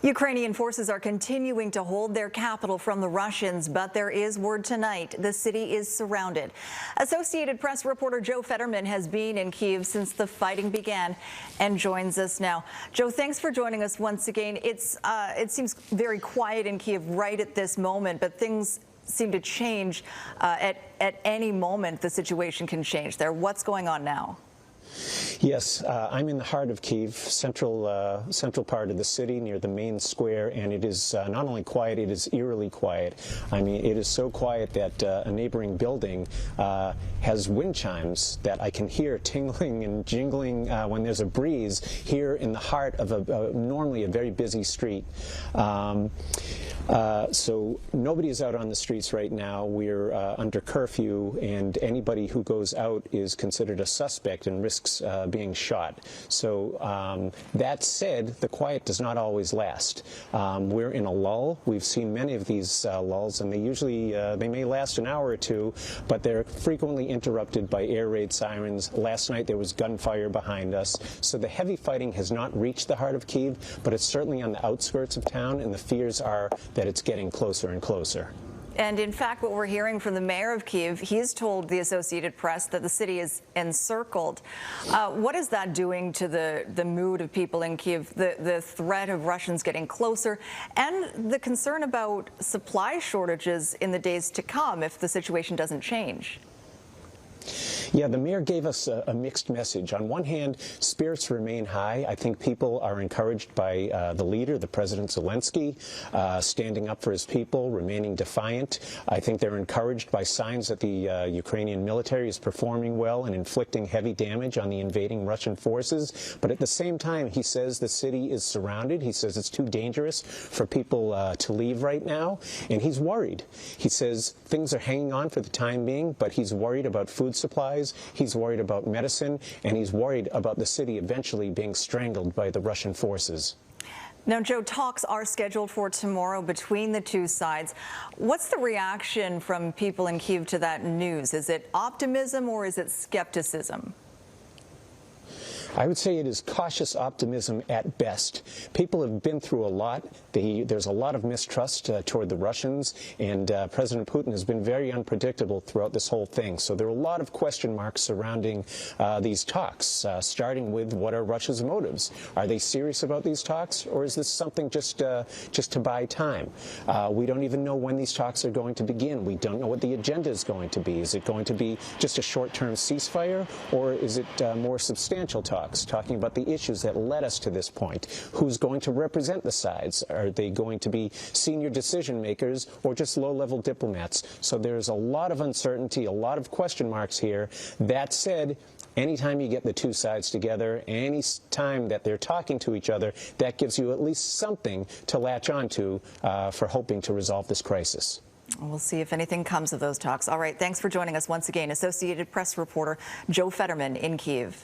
Ukrainian forces are continuing to hold their capital from the Russians, but there is word tonight the city is surrounded. Associated Press reporter Joe Federman has been in Kyiv since the fighting began and joins us now. Joe, thanks for joining us once again. It seems very quiet in Kyiv right at this moment, but things seem to change at any moment. The situation can change there. What's going on now? Yes, I'm in the heart of Kyiv, central part of the city near the main square, and it is not only quiet, it is eerily quiet. I mean, it is so quiet that a neighboring building has wind chimes that I can hear tingling and jingling when there's a breeze here in the heart of normally a very busy street. So nobody is out on the streets right now. We're under curfew, and anybody who goes out is considered a suspect and risks being shot. So that said, the quiet does not always last. We're in a lull. We've seen many of these lulls, and they usually they may last an hour or two, but they're frequently interrupted by air raid sirens. Last night there was gunfire behind us. So the heavy fighting has not reached the heart of Kyiv, but it's certainly on the outskirts of town, and the fears are that it's getting closer and closer. And in fact, what we're hearing from the mayor of Kyiv, he's told the Associated Press that the city is encircled. What is that doing to the mood of people in Kyiv, the threat of Russians getting closer, and the concern about supply shortages in the days to come if the situation doesn't change? Yeah, the mayor gave us a mixed message. On one hand, spirits remain high. I think people are encouraged by the leader, the President Zelenskyy, standing up for his people, remaining defiant. I think they're encouraged by signs that the Ukrainian military is performing well and inflicting heavy damage on the invading Russian forces. But at the same time, he says the city is surrounded. He says it's too dangerous for people to leave right now, and he's worried. He says things are hanging on for the time being, but he's worried about food supplies. He's worried about medicine, and he's worried about the city eventually being strangled by the Russian forces. Now, Joe, talks are scheduled for tomorrow between the two sides. What's the reaction from people in Kyiv to that news? Is it optimism or is it skepticism? I would say it is cautious optimism at best. People have been through a lot. There's a lot of mistrust toward the Russians, and President Putin has been very unpredictable throughout this whole thing. So there are a lot of question marks surrounding these talks, starting with what are Russia's motives? Are they serious about these talks, or is this something just to buy time? We don't even know when these talks are going to begin. We don't know what the agenda is going to be. Is it going to be just a short-term ceasefire, or is it more substantial talks? Talking about the issues that led us to this point. Who's going to represent the sides? Are they going to be senior decision makers or just low-level diplomats? So there's a lot of uncertainty, a lot of question marks here. That said, anytime you get the two sides together, any time that they're talking to each other, that gives you at least something to latch onto for hoping to resolve this crisis. We'll see if anything comes of those talks. All right, thanks for joining us once again. Associated Press reporter Joe Federman in Kyiv.